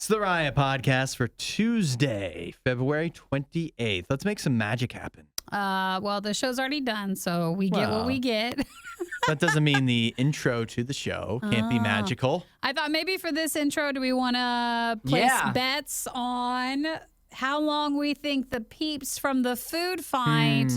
It's the Riot Podcast for Tuesday, February 28th. Let's make some magic happen. Well, the show's already done, so we get what we get. That doesn't mean the intro to the show can't be magical. I thought maybe for this intro, do we want to place bets on how long we think the peeps from the food fight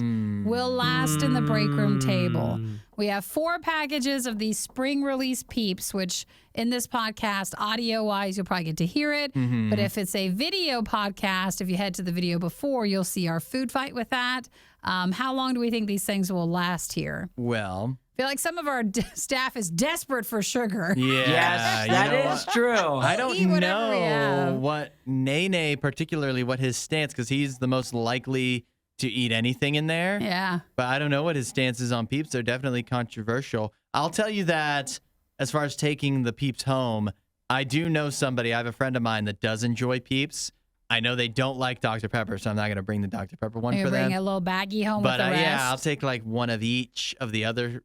will last in the break room table? We have 4 packages of these spring release peeps, which in this podcast, audio-wise, you'll probably get to hear it. But if it's a video podcast, if you head to the video before, you'll see our food fight with that. How long do we think these things will last here? Well, I feel like some of our staff is desperate for sugar. yeah. Yes, that is true. I don't eat whatever we know have. what Nene, particularly what his stance, because he's the most likely to eat anything in there. Yeah. But I don't know what his stance is on peeps. They're definitely controversial. I'll tell you that as far as taking the peeps home, I do know somebody. I have a friend of mine that does enjoy peeps. I know they don't like Dr. Pepper, so I'm not going to bring the Dr. Pepper one for them. Bring a little baggie home But with the rest. yeah, I'll take like one of each of the other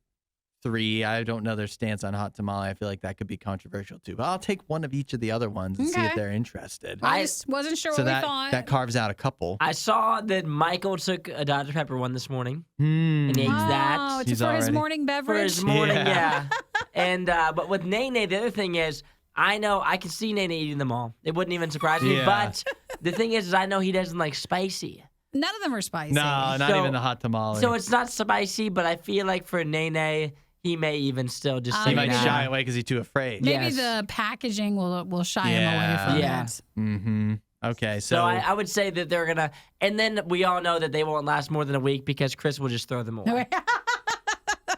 3. I don't know their stance on hot tamale. I feel like that could be controversial too. But I'll take one of each of the other ones and see if they're interested. I just wasn't sure So what we thought. that carves out a couple. I saw that Michael took a Dr. Pepper one this morning and ate that. Oh, it's He's for his already- morning beverage? For his morning, Yeah. And but with Nene, the other thing is, I know I can see Nene eating them all. It wouldn't even surprise me. Yeah. But the thing is I know he doesn't like spicy. None of them are spicy. No, not So- even the hot tamale. So it's not spicy, but I feel like for Nene, he may even still just he say might nah. shy away because he's too afraid. Maybe Yes. the packaging will shy him away from Yeah. it. Mm-hmm. Okay, So so I would say that they're gonna, and then we all know that they won't last more than a week because Chris will just throw them away.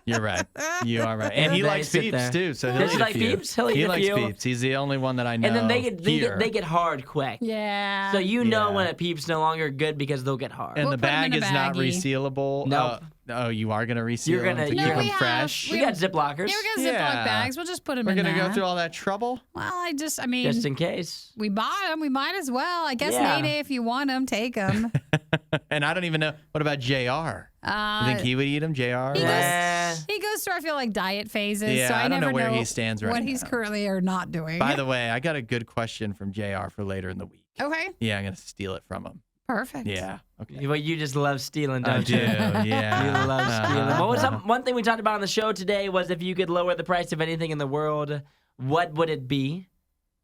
you're right. You are right. And he They likes sit peeps there. too. So Does he'll he eat a like few. peeps? He'll eat He a likes few. peeps. He's the only one that I know. And then here. they get hard quick. Yeah. So you know Yeah. when a peep's no longer good because they'll get hard. And We'll the put 'em bag in a is not baggie. resealable. Nope. Oh, you are gonna reseal You're them gonna- to No, keep we them have- fresh. we got Ziplockers Yeah, we got Ziploc Yeah. bags. We'll just put them We're in gonna there. go through all that trouble. Well, I mean, just in case. we bought them. We might as well. I guess, Yeah. Nene, if you want them, take them. And I don't even know. What about JR? You think he would eat them, JR? He goes through, I feel like, diet phases. Yeah, so I I don't never know where he stands right what he's now. currently or not doing. By the way, I got a good question from JR for later in the week. Okay. Yeah, I'm gonna steal it from him. Perfect. Yeah. Okay. Well, you just love stealing, I don't do. you? Yeah. You love stealing. Uh-huh. What was one thing we talked about on the show today was if you could lower the price of anything in the world, what would it be?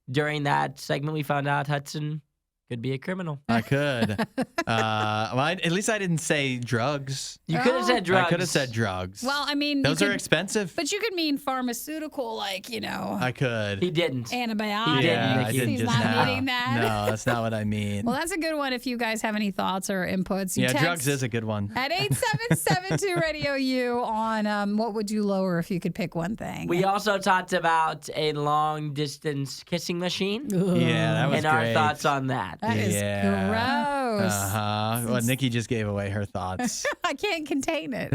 During that segment, we found out Hudson could be a criminal. I could. At least I didn't say drugs. You could have said drugs. I could have said drugs. Well, I mean, those you are could, expensive. but you could mean pharmaceutical, like, I could. He didn't. antibiotics. didn't, I Nikki. didn't He's just not now. eating that. No, that's not what I mean. Well, that's a good one if you guys have any thoughts or inputs. You yeah, text drugs is a good one. at 8772 Radio U on what would you lower if you could pick one thing. We also talked about a long distance kissing machine Yeah, that was and great. our thoughts on that. That is gross. Well, Nikki just gave away her thoughts. I can't contain it.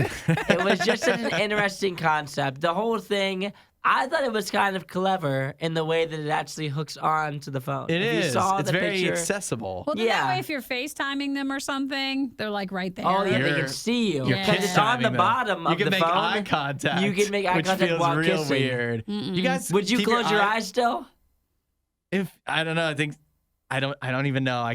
It was just an interesting concept. The whole thing, I thought it was kind of clever in the way that it actually hooks on to the phone. It If is. You saw It's the very picture, accessible. Well, then that Yeah. way, if you're FaceTiming them or something, they're like right there. Oh, yeah, they You're- can see you. You're Because it's on the FaceTiming them. bottom You of can the make phone. eye contact. You can make eye which contact feels while real kissing. weird. You guys, Would you keep close your eyes still? If I don't know, I don't even know. I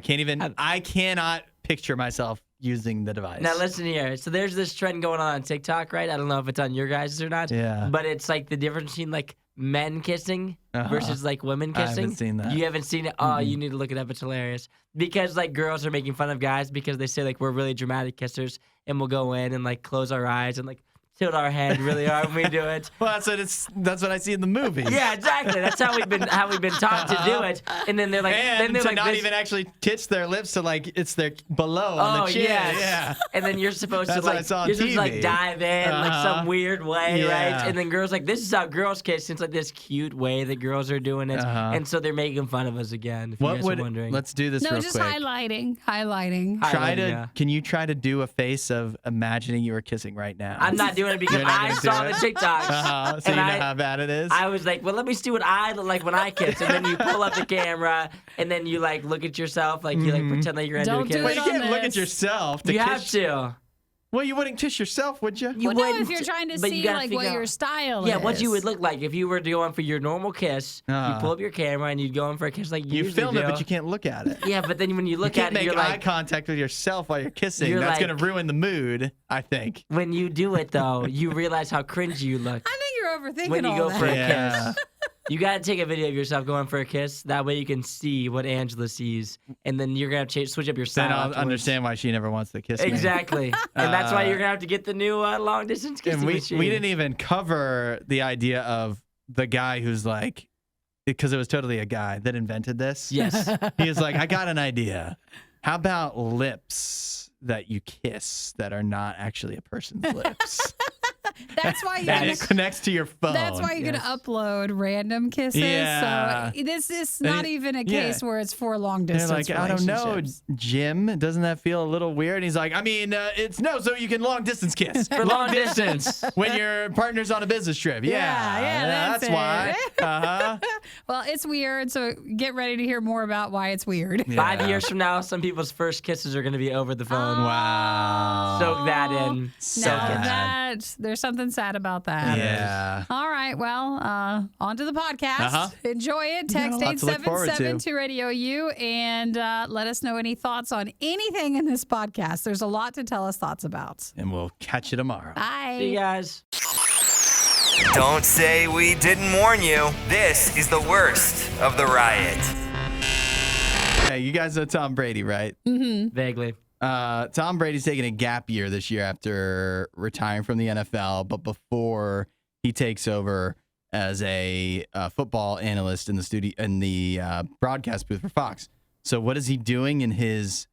cannot picture myself using the device. Now listen here. So there's this trend going on TikTok, right? I don't know if it's on your guys' or not. Yeah. But it's like the difference between like men kissing versus like women I kissing. haven't seen that. You haven't seen it? Oh, you need to look it up. It's hilarious. Because like girls are making fun of guys because they say like we're really dramatic kissers and we'll go in and like close our eyes and like tilt our head really hard when we do it. Well, that's what I see in the movies. Yeah, exactly. That's how we've been taught to do it. And then they're like, And to not this, even actually touch their lips to like it's their below on Oh the chin. yes. Yeah. And then you're supposed That's to what I like saw on you're supposed to like TV. dive in like some Uh-huh. weird way, Yeah. right? And then girls like this is how girls kiss. It's like this cute way that girls are doing it, Uh-huh. and so they're making fun of us again. If you What guys would? are wondering, Let's do this no, real just quick. highlighting. Yeah. Can you try to do a face of imagining you were kissing right now? I'm not doing it because You're not I gonna saw do the it? TikToks. So you and know how bad it is? I was like, well, let me see what I look like when I kiss. And then you pull up the camera, and then you like look at yourself, like you like pretend like you're gonna Don't do a do kiss. Well, it you on can't look at this. yourself. To You have kiss. to. Well, you wouldn't kiss yourself, would you? You Well, no, if wouldn't, you're trying to but you see gotta like what figure your out- style Yeah, is. what you would look like if you were going for your normal kiss. You pull up your camera and you'd go in for a kiss like you You usually film do. it, but you can't look at it. Yeah, but then when you You look can't at it, make you're eye like, contact with yourself while you're kissing. You're That's like- going to ruin the mood, I think. when you do it though, you realize how cringy you look I think you're overthinking when you all go that. for a Yeah. kiss. You gotta take a video of yourself going for a kiss. That way you can see what Angela sees, and then you're gonna have to switch up your style. Then I'll afterwards. understand why she never wants to kiss me. Exactly, and that's why you're gonna have to get the new long distance kissing And we machine. didn't even cover the idea of the guy who's like, because it was totally a guy that invented this. Yes. He was like, I got an idea. How about lips that you kiss that are not actually a person's lips? That's why you're And gonna, it connects to your phone. that's why you're Yes. gonna upload random kisses. Yeah. So this is And not even a yeah. case where it's for long They're distance like, I don't know, relationships. Jim. Doesn't that feel a little weird? And he's like, I mean, it's no, so you can long distance kiss For long distance. when your partner's on a business trip. Yeah, that's why. it. Uh-huh. Well, it's weird, so get ready to hear more about why it's weird. 5 years from now, some people's first kisses are gonna be over the phone. Wow. Soak that in. Soak Now it. that there's something sad about that. Yeah. All right, well, on to the podcast. Uh-huh. Enjoy it. Text a lot to look forward 877 to. to Radio U and let us know any thoughts on anything in this podcast. There's a lot to tell us thoughts about. And we'll catch you tomorrow. Bye. See you guys. Don't say we didn't warn you. This is the worst of the riot. Hey, you guys know Tom Brady, right? Vaguely. Tom Brady's taking a gap year this year after retiring from the NFL, but before he takes over as a football analyst in the studio in the broadcast booth for Fox. So what is he doing in his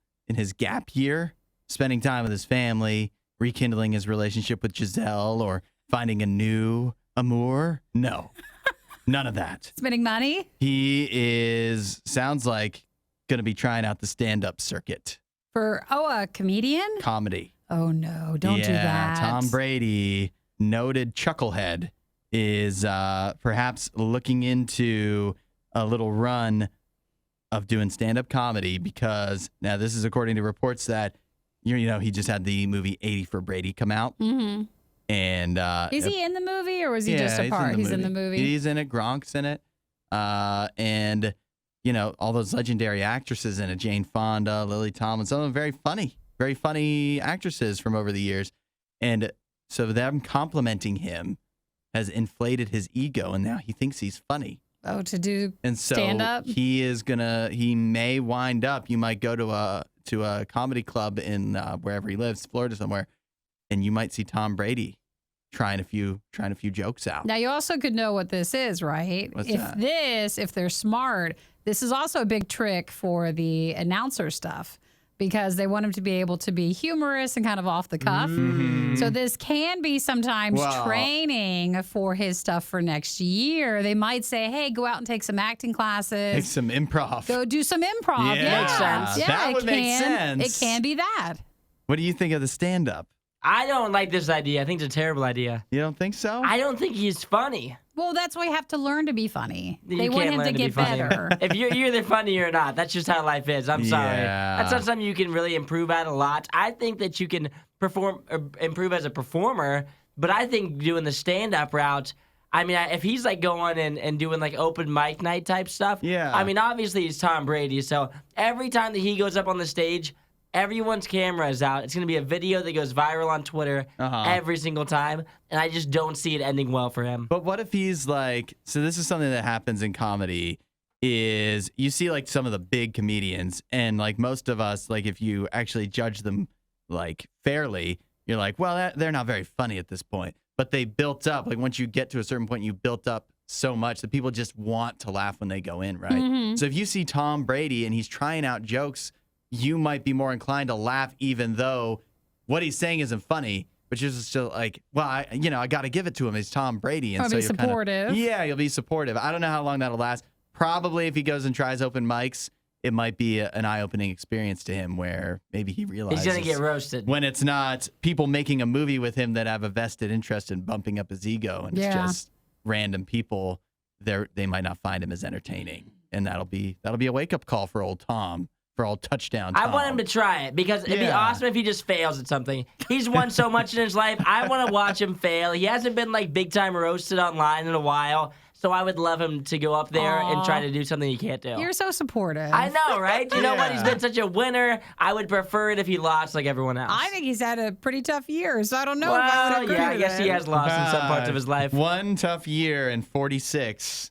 gap year? Spending time with his family, rekindling his relationship with Giselle, or finding a new amour? No, none of that. Spending money He sounds like going to be trying out the stand-up circuit, for, a comedian? comedy. Oh, no, don't do that. Tom Brady, noted chucklehead, is perhaps looking into a little run of doing stand-up comedy because now this is according to reports that he just had the movie 80 for Brady come out. Mm-hmm. And Is he in the movie or was he just a he's part? He's in the movie. He's in it. Gronk's in it. And all those legendary actresses in it, Jane Fonda, Lily Tomlin, some of them very funny actresses from over the years. And so them complimenting him has inflated his ego, and now he thinks he's funny. Oh, to do And so stand-up? he may wind up, you might go to a comedy club in wherever he lives, Florida somewhere, and you might see Tom Brady trying a few jokes out. Now, you also could know what this is, right? What's if that? if they're smart, this is also a big trick for the announcer stuff because they want him to be able to be humorous and kind of off the cuff. So this can be sometimes Well- training for his stuff for next year. They might say, hey, go out and take some acting classes. Take some improv. Go do some improv. Yeah. Makes sense. Yeah, That would make sense. It can be that. What do you think of the stand-up? I don't like this idea. I think it's a terrible idea. You don't think so? I don't think he's funny. Well, that's why you have to learn to be funny. You They want can't him learn to be get funny. better. If you're either funny or not, that's just how life is. I'm sorry. Yeah. That's not something you can really improve at a lot. I think that you can improve as a performer, but I think doing the stand-up route, I mean, if he's like going and doing like open mic night type stuff, Yeah. I mean, obviously he's Tom Brady, so every time that he goes up on the stage, everyone's camera is out. It's going to be a video that goes viral on Twitter every single time, and I just don't see it ending well for him. But what if he's like, so this is something that happens in comedy, is you see like some of the big comedians, and like most of us, like if you actually judge them like fairly, you're like, well, they're not very funny at this point. But they built up, like once you get to a certain point, you built up so much that people just want to laugh when they go in, right? So if you see Tom Brady and he's trying out jokes, you might be more inclined to laugh even though what he's saying isn't funny, but you're just still like, well, I got to give it to him. He's Tom Brady. And Or so be you're supportive. you'll be supportive. I don't know how long that'll last. Probably if he goes and tries open mics, it might be an eye-opening experience to him where maybe he realizes He's going to get roasted. when it's not people making a movie with him that have a vested interest in bumping up his ego, and it's Yeah. just random people. They might not find him as entertaining, and that'll be a wake-up call for old Tom for all touchdown. I want him to try it because it'd be awesome if he just fails at something. He's won so much in his life. I want to watch him fail. He hasn't been like big time roasted online in a while. So I would love him to go up there and try to do something he can't do. You're so supportive. I know, right? You know what? He's been such a winner. I would prefer it if he lost like everyone else. I think he's had a pretty tough year, so I don't know well, if I would agree I with guess it. he has lost in some parts of his life. One tough year and 46.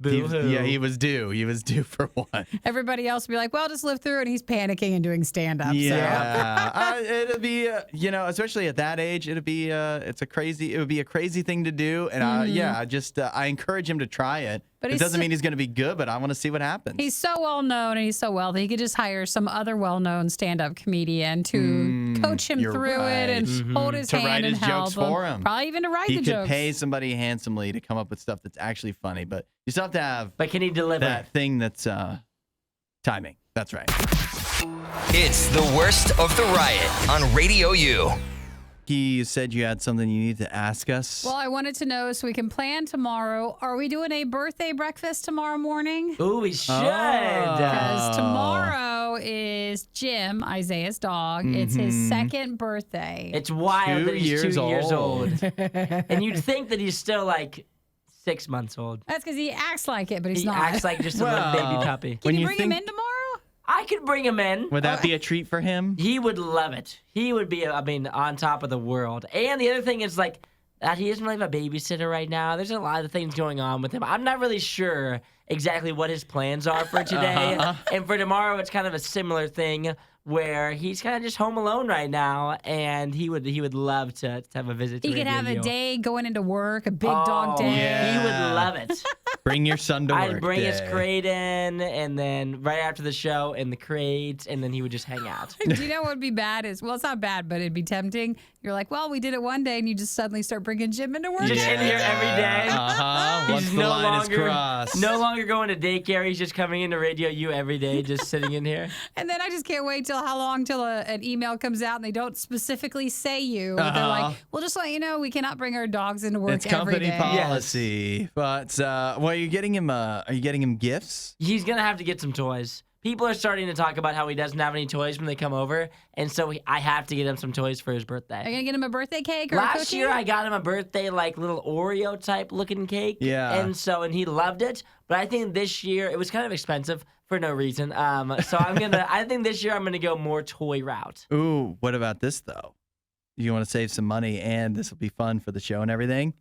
He was due. He was due for one. Everybody else would be like, well, just live through it. And he's panicking and doing stand-up. Yeah. It'll be, especially at that age, it would be a crazy thing to do. And I encourage him to try it. But it doesn't mean he's going to be good, but I want to see what happens. He's so well-known and he's so wealthy. He could just hire some other well-known stand-up comedian to coach him through it and hold his hand write and his help jokes for him. Probably even to write the jokes. He could pay somebody handsomely to come up with stuff that's actually funny, but you still have to have But can he deliver? that thing that's timing. That's right. It's the worst of the riot on Radio U. You said you had something you need to ask us. Well, I wanted to know so we can plan tomorrow. Are we doing a birthday breakfast tomorrow morning? Ooh, we should. Because tomorrow is Jim, Isaiah's dog. It's his second birthday. It's wild that he's 2 years old. old. And you'd think that he's still like 6 months old. That's because he acts like it, but he's He not. acts like just a little baby puppy. Can you bring him in tomorrow? I could bring him in. Would that be a treat for him? He would love it. He would be, on top of the world. And the other thing is, like, that he doesn't really have a babysitter right now. There's a lot of things going on with him. I'm not really sure exactly what his plans are for today. And for tomorrow, it's kind of a similar thing where he's kind of just home alone right now, and he would love to have a visit to He could have a day going into work, a big dog day. yeah. He would love it. Bring your son to work. I'd bring his day. crate in, and then right after the show, in the crate, and then he would just hang out. Do you know what would be bad is, well, it's not bad, but it'd be tempting. You're like, well, we did it one day, and you just suddenly start bringing Jim into work. Just in here every day. Once He's the line is crossed. no longer going to daycare. He's just coming into Radio U every day, just sitting in here. And then I just can't wait till how long till an email comes out and they don't specifically say you. But they're like, well, just let you know, we cannot bring our dogs into work It's every company day. policy. But are you getting him gifts? He's going to have to get some toys. People are starting to talk about how he doesn't have any toys when they come over, and so I have to get him some toys for his birthday. Are you going to get him a birthday cake or a Last cookie? year, I got him a birthday, like, little Oreo type looking cake. Yeah. And he loved it. But I think this year, it was kind of expensive for no reason. So I think this year I'm going to go more toy route. Ooh, what about this, though? You want to save some money, and this will be fun for the show and everything?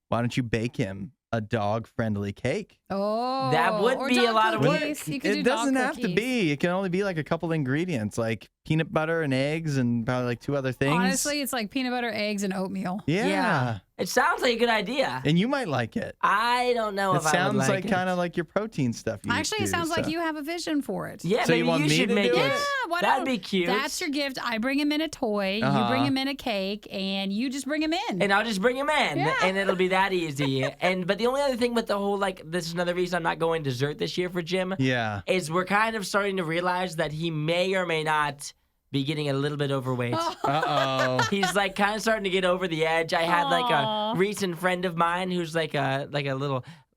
Why don't you bake him a dog-friendly cake? Oh, That would or be a dog lot of work. cookies. You could do It dog doesn't have to cookies. be. It can only be like a couple ingredients, like peanut butter and eggs and probably like 2 other things. Honestly, it's like peanut butter, eggs, and oatmeal. Yeah. It sounds like a good idea. And you might like it. I don't know It if I would sounds like like it. kind of like your protein stuff. You Actually, it do, sounds like so. you have a vision for it. Yeah, So you maybe want you me should to make do it. it? Yeah, why That'd not? be cute. That's your gift. I bring him in a toy. You bring him in a cake, and you just bring him in. And I'll just bring him in, Yeah. and it'll be that easy. But the only other thing with the whole, like, this is another reason I'm not going dessert this year for Jim, Yeah. is we're kind of starting to realize that he may or may not be getting a little bit overweight. Uh-oh. He's like kind of starting to get over the edge. I had like Aw. a recent friend of mine who's like a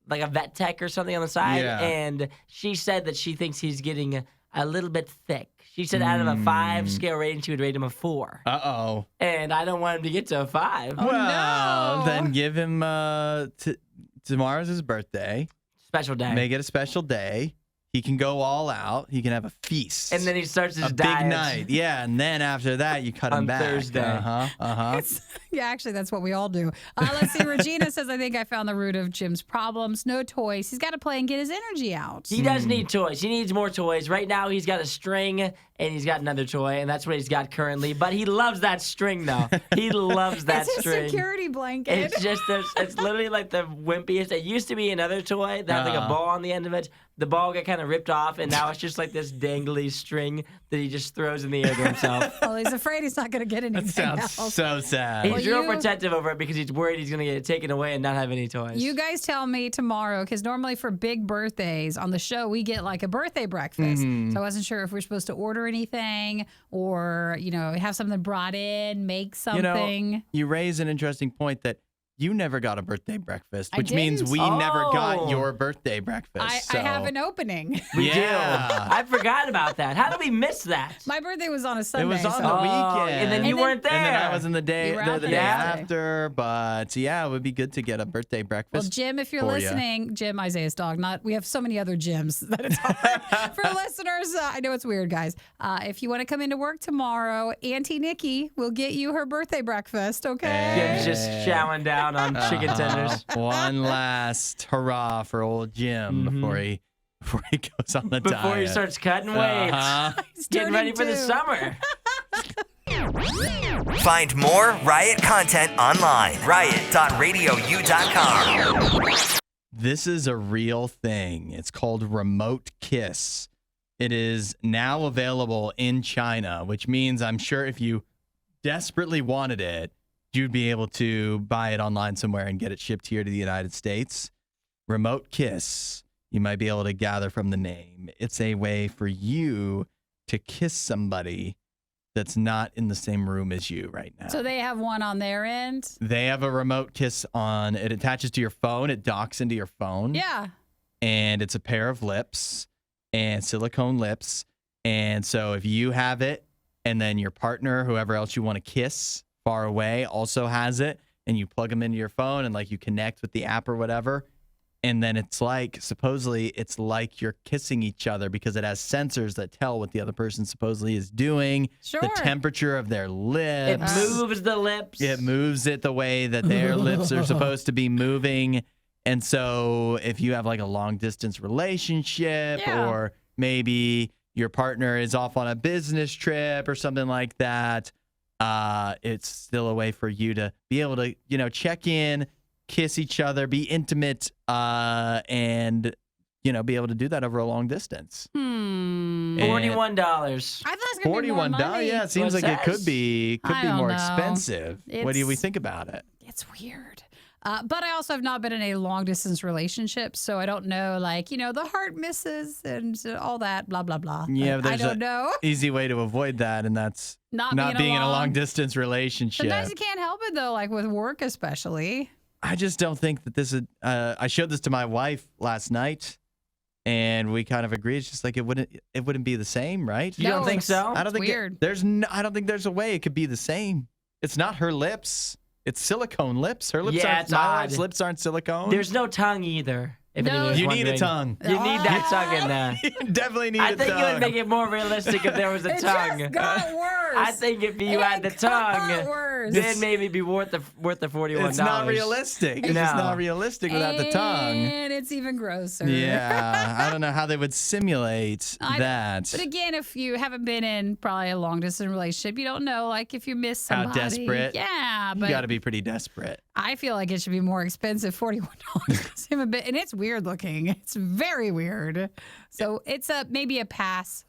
vet tech or something on the side, Yeah. and she said that she thinks he's getting a little bit thick. She said out of a 5 scale rating, she would rate him a 4. Uh-oh. And I don't want him to get to a 5. Well, no. then give him tomorrow's his birthday. Special day. Make it a special day. He can go all out. He can have a feast. And then he starts his a diet. big night. Yeah, and then after that, you cut him On back. Thursday. Uh-huh. Yeah, actually, that's what we all do. Let's see. Regina says, I think I found the root of Jim's problems. No toys. He's got to play and get his energy out. He does need toys. He needs more toys. Right now, he's got a string and he's got another toy, and that's what he's got currently. But he loves that string, though. He loves that It's his string. security blanket. It's just, it's literally like the wimpiest. It used to be another toy that had like a ball on the end of it. The ball got kind of ripped off, and now it's just like this dangly string that he just throws in the air to himself. Well, he's afraid he's not going to get anything That else. sounds so sad. He's Well, real you- protective over it because he's worried he's going to get it taken away and not have any toys. You guys tell me tomorrow, because normally for big birthdays on the show, we get like a birthday breakfast. So I wasn't sure if we're supposed to order anything or, have something brought in, make something. You raise an interesting point that you never got a birthday breakfast, I which means didn't. we never got Oh. your birthday breakfast. I have an opening. We Yeah. do. I forgot about that. How did we miss that? My birthday was on a Sunday. It was on so- the weekend. And then you weren't there. And then I was in the day, You were out the the day next day. after. But yeah, it would be good to get a birthday Well, breakfast. Jim, if you're for ya. listening, Jim, Isaiah's dog, we have so many other Jims that it's hard for listeners. I know it's weird, guys. If you want to come into work tomorrow, Auntie Nikki will get you her birthday breakfast, okay? Jim's just chowing down on chicken tenders. One last hurrah for old Jim before he goes on the diet. Before he starts cutting weight. He's Getting ready for the 32. summer. Find more Riot content online. Riot.radiou.com. This is a real thing. It's called Remote Kiss. It is now available in China, which means I'm sure if you desperately wanted it, you'd be able to buy it online somewhere and get it shipped here to the United States. Remote Kiss, you might be able to gather from the name. It's a way for you to kiss somebody that's not in the same room as you right now. So they have one on their end? They have a remote kiss on. It attaches to your phone. It docks into your phone. Yeah. And it's a pair of lips and silicone lips. And so if you have it and then your partner, whoever else you want to kiss far away also has it, and you plug them into your phone and like you connect with the app or whatever. And then it's like, supposedly it's like you're kissing each other because it has sensors that tell what the other person supposedly is doing, Sure. the temperature of their It lips. moves the lips. It moves it the way that their lips are supposed to be moving. And so if you have like a long distance relationship Yeah. or maybe your partner is off on a business trip or something like that, it's still a way for you to be able to, check in, kiss each other, be intimate, and, be able to do that over a long distance. $41. I thought it was going to be more $41. money. Yeah, it seems What like it it could says. be I don't more know. expensive. What do we It's- think about it? It's weird. But I also have not been in a long distance relationship, so I don't know, the heart misses and all that, blah, blah, blah. Yeah, But I there's don't know. easy way to avoid that, and that's Not being in a long distance relationship. Sometimes you can't help it, though, like with work especially. I just don't think that this is. I showed this to my wife last night, and we kind of agreed. It's just like it wouldn't be the same, right? You don't No, think it's- so? I don't think weird. I don't think there's a way it could be the same. It's not her lips. It's silicone lips. Her lips Yeah, aren't. it's My odd. wife's lips aren't silicone. There's no tongue either. If No. anyone's you need a wondering. tongue. You need that tongue in there. You definitely need I a think tongue. it would make it more realistic if there was a It tongue. just got worse. I think if you had the It got tongue, worse. then maybe be worth the $41. It's not realistic. It's just No. not realistic without the tongue. And it's even grosser. Yeah, I don't know how they would simulate that. But again, if you haven't been in probably a long distance relationship, you don't know, if you miss How somebody. desperate. Yeah, You but got to be pretty desperate. I feel like it should be more expensive, $41. And it's weird looking. It's very weird. So it's maybe a pass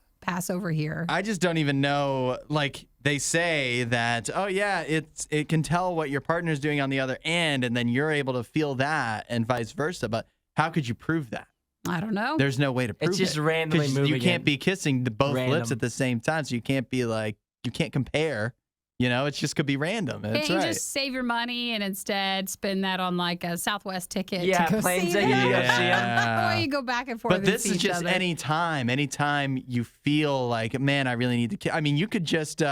over here. I just don't even know. Like they say that, oh yeah, it can tell what your partner's doing on the other end, and then you're able to feel that, and vice versa. But how could you prove that? I don't know. There's no way to prove it. It's just randomly 'Cause moving You can't it. be kissing both lips Random. at the same time, so you can't be you can't compare. It just could be random. That's Can't you right. just save your money and instead spend that on a Southwest ticket Yeah, to go plane see ticket them? to go see 'em. Yeah. Or you go back and forth But and this see is each just other. anytime you feel like, man, I really need to kiss. I mean, you could just,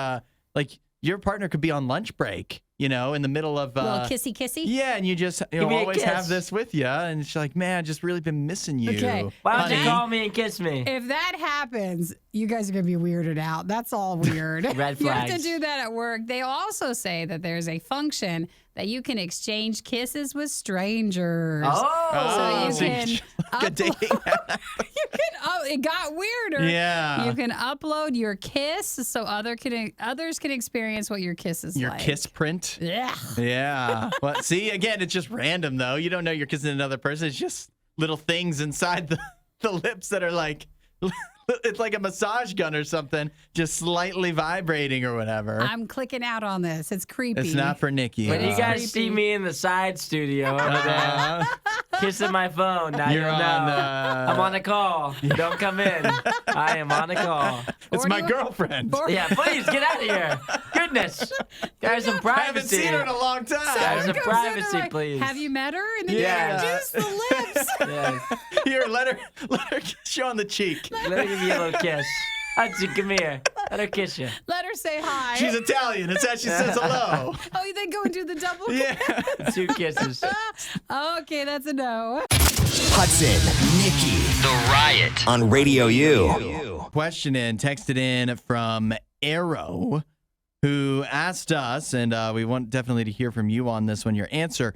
your partner could be on lunch break, in the middle of. little kissy kissy. Yeah, and you just Give me a always have kiss. this with you, and it's like, man, I just really been missing you. Okay. Why don't you honey. call me and kiss me? If that happens, you guys are going to be weirded out. That's all weird. Red You have to flags. do that at work. They also say that there's a function that you can exchange kisses with strangers. Oh, So you can like a dating app. It got weirder. Yeah. You can upload your kiss so others can experience what your kiss is Your like. kiss print. Yeah. Yeah. Well, see, again, it's just random, though. You don't know you're kissing another person. It's just little things inside the lips that are like, it's like a massage gun or something, just slightly vibrating or whatever. I'm clicking out on this. It's creepy. It's not for Nikki. when you huh? guys see me in the side studio over there, kissing my phone. Now You're you know. I'm on a call. Don't come in. I am on a call. It's Or my do you- girlfriend. Yeah, please get out of here. Goodness. There's some I privacy. haven't seen her in a long time. There's some Someone comes in, they're privacy, like, please. Have you met her? And then Yeah. you introduce the lips. Yeah. Here, let her kiss you on the cheek. Let her give you a little kiss. Hudson, come here. Let her kiss you. Let her say hi. She's Italian. It's how she says hello. Oh, you then go and do the double kiss? Yeah. 2 kisses. Okay, that's a no. Hudson, Nikki, The Riot on Radio U. Question in, texted in from Arrow, who asked us, and we want definitely to hear from you on this one, your answer.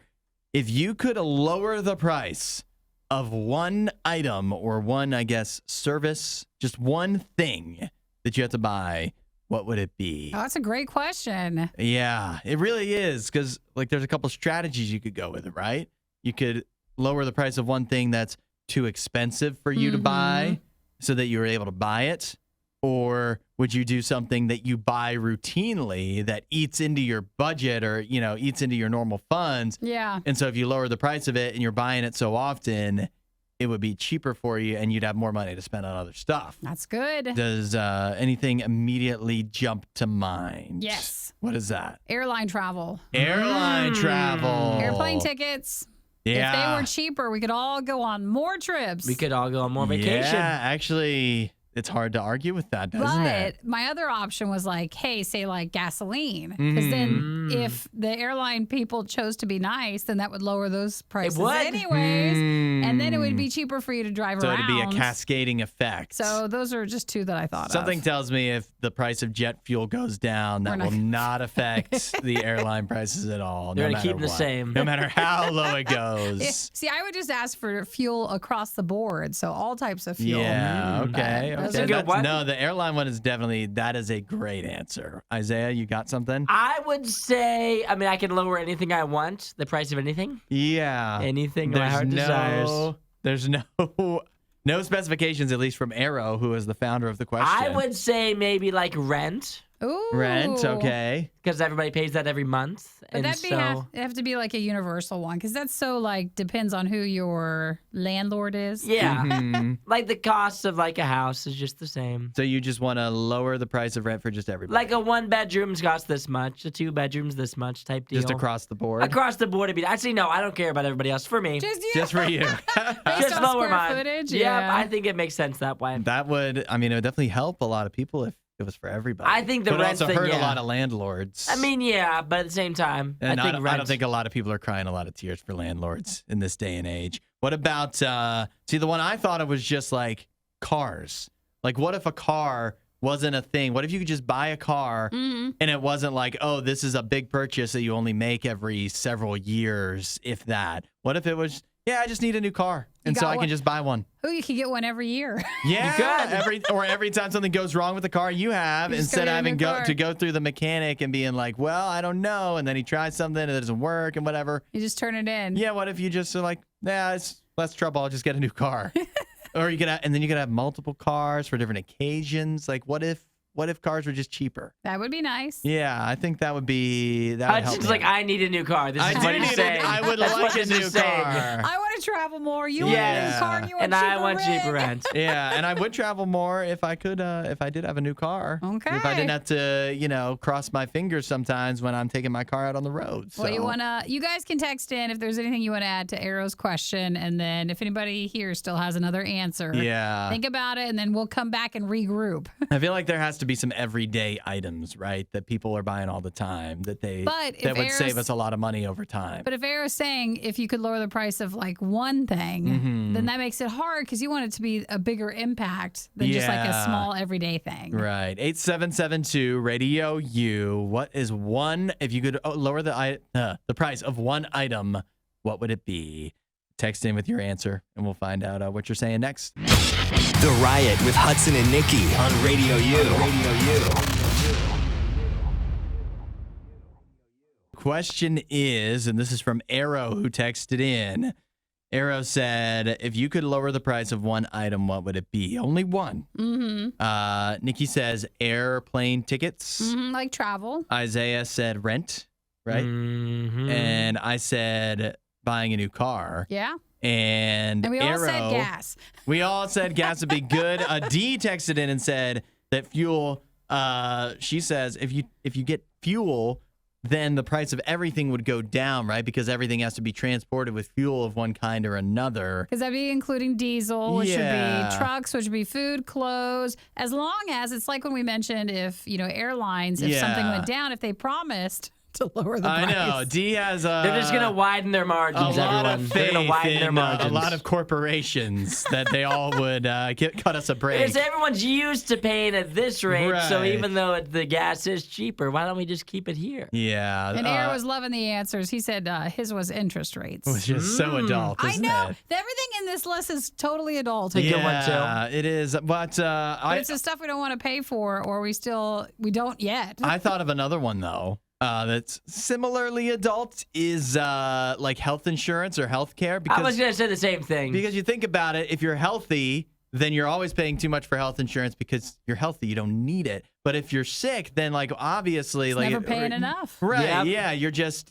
If you could lower the price of one item or one, I guess, service, just one thing that you have to buy, what would it be? Oh, that's a great question. Yeah, it really is, because like there's a couple strategies you could go with it, right? You could lower the price of one thing that's too expensive for you to buy so that you're able to buy it. Or would you do something that you buy routinely that eats into your budget or, eats into your normal funds? Yeah. And so if you lower the price of it and you're buying it so often, it would be cheaper for you and you'd have more money to spend on other stuff. That's good. Does anything immediately jump to mind? Yes. What is that? Airline travel. Airline travel. Airplane tickets. Yeah. If they were cheaper, we could all go on more trips. We could all go on more vacation. Yeah, actually, it's hard to argue with that, doesn't it? But my other option was like, hey, say like gasoline. Because then if the airline people chose to be nice, then that would lower those prices would. anyways. And then it would be cheaper for you to drive So around. it'd be a cascading effect. So those are just two that I thought Something of. tells me if the price of jet fuel goes down, that will not affect the airline prices at all. They're no gonna keep matter them the what. same. No matter how low it goes. See, I would just ask for fuel across the board. So all types of fuel. Yeah, okay. That's okay. a good one. No, the airline one is definitely, that is a great answer. Isaiah, you got something? I would say, I can lower anything I want, the price of anything. Yeah. Anything my heart desires. There's no specifications, at least from Arrow, who is the founder of the question. I would say maybe like rent, Ooh. Rent, okay. because everybody pays that every month. But that'd have to be like a universal one because that's so like depends on who your landlord is. yeah, Mhm. like the cost of like a house is just the same. So you just want to lower the price of rent for just everybody? Like a 1-bedroom's cost this much, a 2-bedroom's this much type deal. Just across the board? Across the board, it'd be. Actually, no, I don't care about everybody else. For me, Just you. Just for you. Based just on lower square mine. footage. Yep, Yeah. I think it makes sense that way. That would, it would definitely help a lot of people if it was for everybody. I think the but it rent also thing, hurt a yeah. lot of landlords. Yeah, but at the same time, And I think rent. I don't think a lot of people are crying a lot of tears for landlords in this day and age. What about, see, the one I thought of was just like cars. Like, what if a car wasn't a thing? What if you could just buy a car and it wasn't like, oh, this is a big purchase that you only make every several years, if that? What if it was, yeah, I just need a new car, and got so I one. can just buy one. Oh, you could get one every year. Yeah, every time something goes wrong with the car you have, You just go instead of get a having new car. to go through the mechanic and being like, well, I don't know, and then he tries something and it doesn't work and whatever. You just turn it in. Yeah, what if you just are like, nah, it's less trouble, I'll just get a new car. Or you could have, and then you could have multiple cars for different occasions. Like, what if cars were just cheaper? That would be nice. Yeah, I think that would be that. Would help Hudson's me like, out. I need a new car. This I is do what he's need saying. I would That's like what a this new is saying. car. I want to travel more. You want a Yeah. new car and you want And I want cheaper cheaper rent. rent. Yeah, and I would travel more if I could, if I did have a new car. Okay. If I didn't have to, cross my fingers sometimes when I'm taking my car out on the road. So. Well, you guys can text in if there's anything you want to add to Arrow's question, and then if anybody here still has another answer, Yeah. think about it, and then we'll come back and regroup. I feel like there has to be some everyday items, right, that people are buying all the time that But would save us a lot of money over time. But if Arrow's saying if you could lower the price of like one thing, then that makes it hard because you want it to be a bigger impact than just like a Yeah. small everyday thing. Right. 8772 Radio U. What is one, if you could lower the price of one item, what would it be? Text in with your answer and we'll find out what you're saying next. The Riot with Hudson and Nikki on Radio U. Question is, and this is from Arrow who texted in. Arrow said, if you could lower the price of one item, what would it be? Only one. Mm-hmm. Nikki says airplane tickets. Like travel. Isaiah said rent, right? Mhm. And I said buying a new car. Yeah. And we all Arrow, said gas. We all said gas would be good. D texted in and said that fuel. She says if you get fuel, then the price of everything would go down, right? Because everything has to be transported with fuel of one kind or another. Because that'd be including diesel, which would Yeah. be trucks, which would be food, clothes. As long as it's like when we mentioned if, airlines, if something Yeah. went down, if they promised to lower the I price. know. D has They're just gonna widen their a margins, lot everyone. of They're gonna faith widen their in margins. a lot of corporations that they all would cut us a break. Because everyone's used to paying at this rate, so Right. even though the gas is cheaper, why don't we just keep it here? Yeah. And Aaron was loving the answers. He said his was interest rates. Which is so adult, I isn't know. it? Everything in this list is totally adult. a good one, too. Yeah, it is. But But it's the stuff we don't want to pay for, or we don't yet. I thought of another one, though, that's similarly adult is like health insurance or health care. I was gonna say the same thing. Because you think about it, if you're healthy, then you're always paying too much for health insurance because you're healthy. You don't need it. But if you're sick, then obviously It's never paying enough. Right. Yep. Yeah.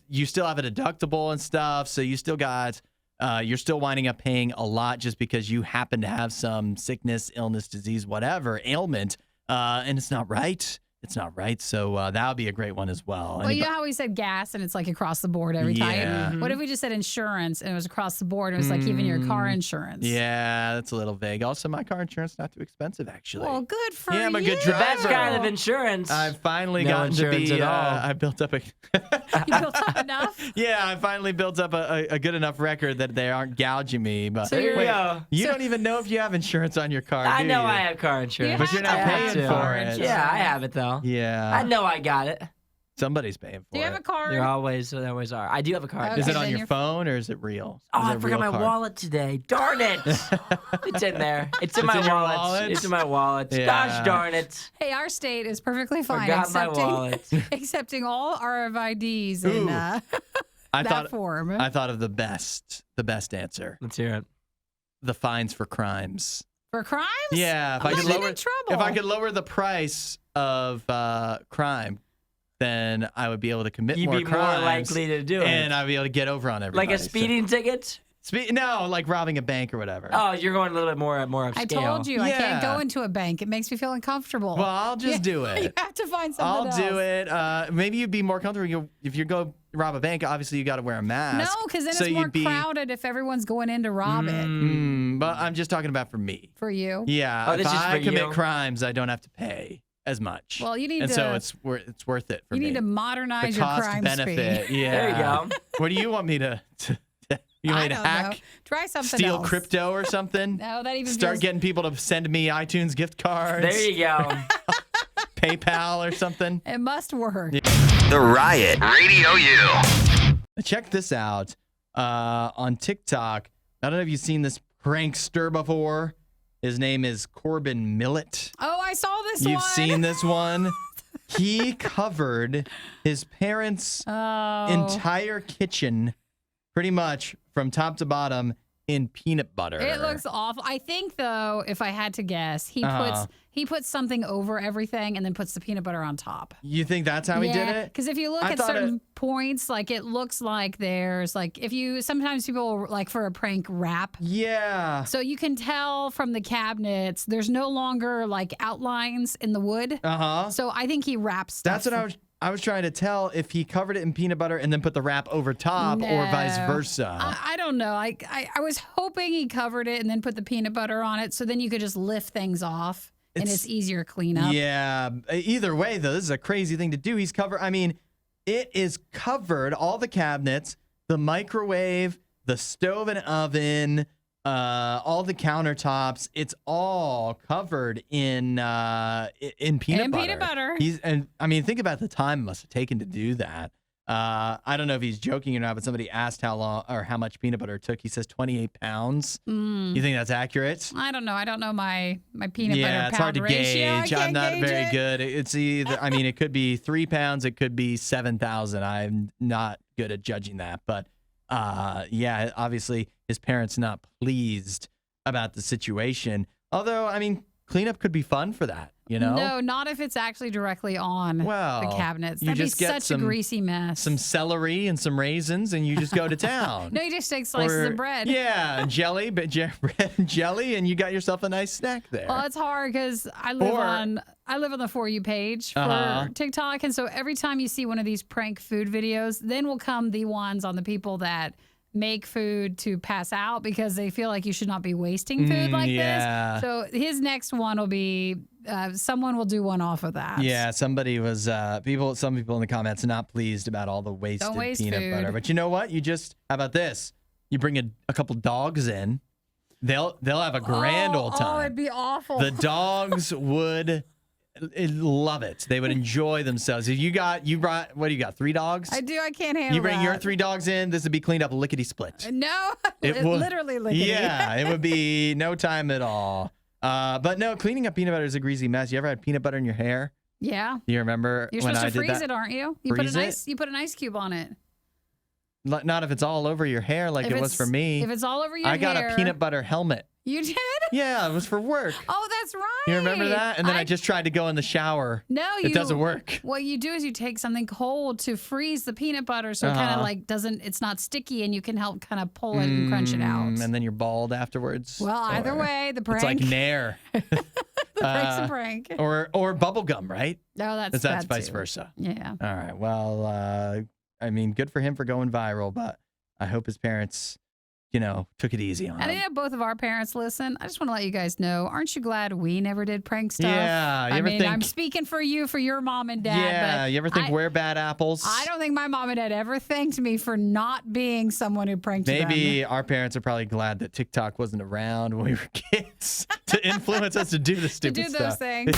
You still have a deductible and stuff. So you still got, you're still winding up paying a lot just because you happen to have some sickness, illness, disease, whatever, ailment. And it's not right. It's not right. So that would be a great one as well. Well, you know how we said gas and it's like across the board every time? Yeah. What if we just said insurance and it was across the board and it was like even your car insurance? Yeah, that's a little vague. Also, my car insurance is not too expensive, actually. Well, good for you. Yeah, I'm a good the best driver. kind of insurance. I've finally No gotten to insurance be. at all. I built up a. You built up enough? Yeah, I finally built up a good enough record that they aren't gouging me. But So you're- There you go. you don't even know if you have insurance on your car. I do know you? I have car insurance. But you're not I have paying to. for it. Yeah, I have it though. Yeah, I know I got it. somebody's paying for Do you it. have a card? They always are. I do have a card. Okay. Is it then on your you're- phone or is it real? Oh, Is it I a forgot real my card? wallet today. Darn it. It's in there. It's in It's my in your wallet. wallet? It's in my wallet. Yeah. Gosh darn it. Hey, our state is perfectly fine Forgot my wallet. accepting all RFIDs in Ooh. that I form. thought of the best answer. Let's hear it. The fines for crimes. For crimes? Yeah, if I'm I could not lower in trouble. if I could lower the price of crime, then I would be able to commit You'd more be more crimes, likely to do it. and I'd be able to get over on everybody. Like a speeding ticket? No, like robbing a bank or whatever. Oh, you're going a little bit more upscale. I told you I can't Yeah. go into a bank. It makes me feel uncomfortable. Well, I'll just do You it. have to find something I'll else. do it. Maybe you'd be more comfortable if you go rob a bank. Obviously, you got to wear a mask. No, because then so it's more you'd be, crowded if everyone's going in to rob it. But I'm just talking about for me. For you. Yeah, Oh, if this is I for commit you? crimes, I don't have to pay as much. Well, you need and to. so it's worth it for you me. need to the modernize your cost crime benefit. speed. Yeah. There you go. What do you want me to you want I me to don't hack? know. Try something Steal else. crypto or something? No, that even Start feels- getting people to send me iTunes gift cards. There you go. PayPal or something. It must work. The Riot Radio U. Check this out on TikTok. I don't know if you've seen this prankster before. His name is Corbin Millet. Oh, I saw this You've one. seen this one? He covered his parents' Oh. entire kitchen pretty much from top to bottom in peanut butter. It looks awful. I think though, if I had to guess, he puts something over everything and then puts the peanut butter on top. You think that's how he did it? Because if you look I at thought certain points, like it looks like there's like sometimes people like for a prank wrap. Yeah. So you can tell from the cabinets, there's no longer like outlines in the wood. Uh-huh. So I think he wraps stuff. That's what I was trying to tell if he covered it in peanut butter and then put the wrap over top or vice No. versa. I don't know. I was hoping he covered it and then put the peanut butter on it, so then you could just lift things off and it's easier to clean up. Yeah. Either way, though, this is a crazy thing to do. It is covered, all the cabinets, the microwave, the stove and oven, all the countertops. It's all covered in peanut butter. Peanut butter. Think about the time it must have taken to do that. I don't know if he's joking or not, but somebody asked how long or how much peanut butter it took. He says 28 pounds. You think that's accurate? I don't know. I don't know my peanut Yeah, butter it's hard pound to ratio. I gauge. can't I'm not gauge very it. good. It's either, it could be 3 pounds, it could be 7,000. I'm not good at judging that. But obviously his parents not pleased about the situation. Although, cleanup could be fun for that, you know? No, not if it's actually directly on Well, the cabinets. you That'd be just get such a greasy mess. some celery and some raisins, and you just go to town. No, you just take slices of bread. Yeah, and jelly, bread and jelly, and you got yourself a nice snack there. Well, it's hard because I live on the For You page for TikTok, and so every time you see one of these prank food videos, then will come the ones on the people that make food to pass out because they feel like you should not be wasting food like this. So his next one will be someone will do one off of that. Yeah, somebody was some people in the comments not pleased about all the wasted peanut butter. But you know what? How about this? You bring a couple dogs in, they'll have a grand old time. Oh, it'd be awful. The dogs would love it. They would enjoy themselves. If you brought, what do you got? 3 dogs? I do. I can't handle You bring that. your 3 dogs in, this would be cleaned up lickety split. No, It would literally lickety. Yeah, it would be no time at all. But no, cleaning up peanut butter is a greasy mess. You ever had peanut butter in your hair? Yeah. Do you remember You're when supposed I to did freeze that? it, aren't you? You put an ice cube on it. Not if it's all over your hair like it was for me. If it's all over your hair. I got a peanut butter helmet. You did? Yeah, it was for work. Oh, that's right. You remember that? And then I just tried to go in the shower. No, it doesn't work. What you do is you take something cold to freeze the peanut butter so it kind of like it's not sticky and you can help kind of pull it and crunch it out. And then you're bald afterwards. Well, either way, the prank. It's like Nair. The prank's a prank. Or bubble gum, right? No, that's vice versa. Yeah. All right. Well, I mean, good for him for going viral, but I hope his parents, took it easy on him. And I know both of our parents listen. I just want to let you guys know, aren't you glad we never did prank stuff? Yeah. I'm speaking for you, for your mom and dad. Yeah. But you ever think we're bad apples? I don't think my mom and dad ever thanked me for not being someone who pranked them. Maybe our parents are probably glad that TikTok wasn't around when we were kids to influence us to do the stupid stuff. those things.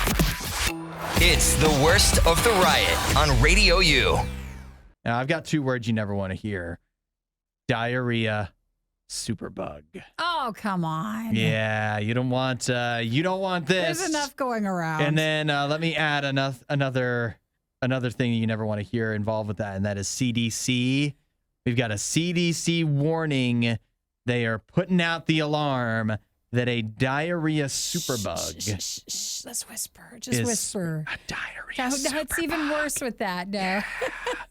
It's the worst of the riot on Radio U. Now, I've got 2 words you never want to hear. Diarrhea, superbug. Oh, come on. Yeah, you don't want this. There's enough going around. And then let me add another thing you never want to hear involved with that, and that is CDC. We've got a CDC warning. They are putting out the alarm that a diarrhea superbug. Shh, let's whisper. Just whisper. A diarrhea superbug. It's even worse with that. No.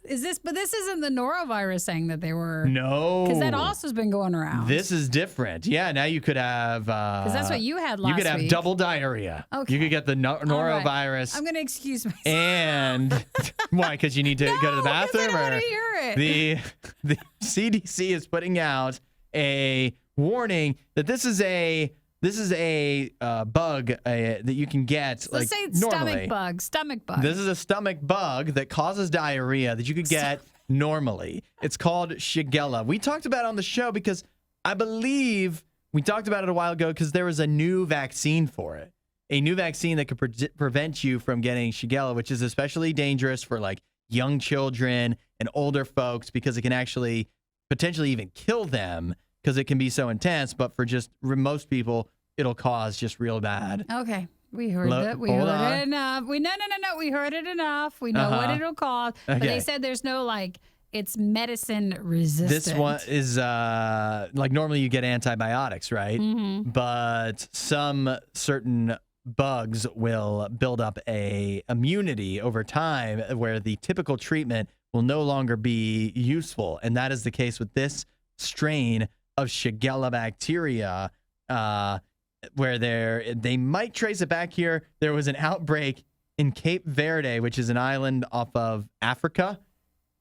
But this isn't the norovirus saying that they were. No. Because that also has been going around. This is different. Yeah, now you could have. Because that's what you had last week. You could have double diarrhea. Okay. You could get the norovirus. Right. I'm going to excuse myself. And why? Because you need to go to the bathroom? I don't want to hear it. The CDC is putting out a warning that this is a bug that you can get Let's say normally. Stomach bug. This is a stomach bug that causes diarrhea that you could get normally. It's called Shigella. We talked about it on the show because I believe we talked about it a while ago because there was a new vaccine for it. A new vaccine that could prevent you from getting Shigella, which is especially dangerous for like young children and older folks because it can actually potentially even kill them because it can be so intense. But for just most people, it'll cause just real bad. Okay. We heard it. We heard it enough. No. We heard it enough. We know what it'll cause. But they said there's no it's medicine resistant. This one is normally you get antibiotics, right? Mm-hmm. But some certain bugs will build up a immunity over time where the typical treatment will no longer be useful. And that is the case with this strain of Shigella bacteria, where they might trace it back here. There was an outbreak in Cape Verde, which is an island off of Africa.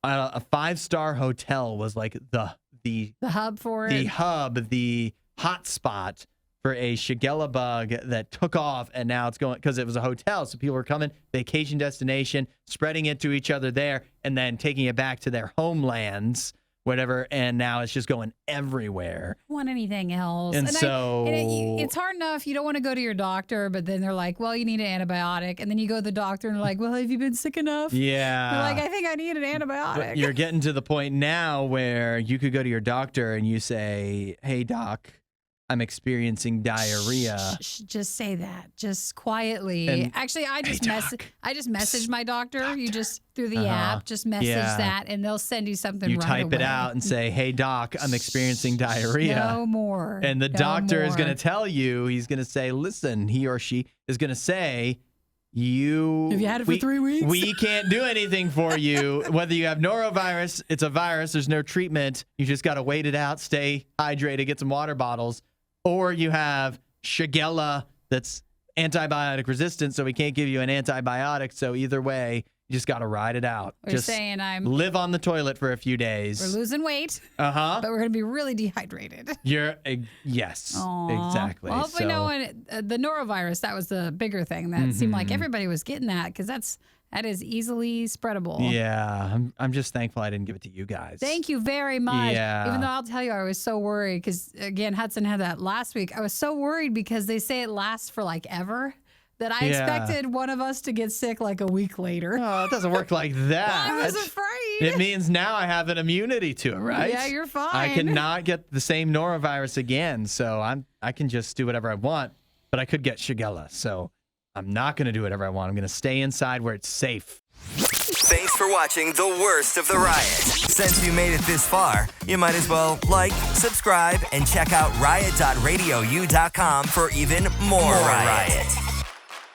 A 5-star hotel was like the hub for it. The hub, the hot spot for a Shigella bug that took off, and now it's going because it was a hotel, so people were coming, vacation destination, spreading it to each other there, and then taking it back to their homelands, whatever, and now it's just going everywhere. Want anything else? And so it's hard enough. You don't want to go to your doctor, but then they're like, well, you need an antibiotic. And then you go to the doctor and they're like, well, have you been sick enough? Yeah. You're like, I think I need an antibiotic. But you're getting to the point now where you could go to your doctor and you say, hey, doc, I'm experiencing diarrhea. Just say that, just quietly. And, Actually, I just messaged my doctor. Doctor. You just through the app, just message that, and they'll send you something. You right type away. it out and say, "Hey doc, I'm experiencing diarrhea." No more. And the No doctor is more. going to tell you. He's going to say, "Listen," he or she is going to say, Have you had it for 3 weeks? We can't do anything for you. Whether you have norovirus, it's a virus. There's no treatment. You just got to wait it out, stay hydrated, get some water bottles. Or you have Shigella that's antibiotic resistant, so we can't give you an antibiotic. So either way, you just got to ride it out. We're just saying live on the toilet for a few days. We're losing weight. Uh-huh. But we're going to be really dehydrated. Yes, Aww. exactly. Well, hopefully no one, the norovirus, that was the bigger thing that seemed like everybody was getting that because that is easily spreadable. Yeah, I'm just thankful I didn't give it to you guys. Thank you very much. Yeah. Even though I'll tell you, I was so worried because, again, Hudson had that last week. I was so worried because they say it lasts for like ever that I expected one of us to get sick like a week later. Oh, it doesn't work like that. I was afraid. It means now I have an immunity to it, right? Yeah, you're fine. I cannot get the same norovirus again, so I can just do whatever I want, but I could get Shigella, so I'm not going to do whatever I want. I'm going to stay inside where it's safe. Thanks for watching the worst of the riot. Since you made it this far, you might as well like, subscribe, and check out riot.radiou.com for even more riot.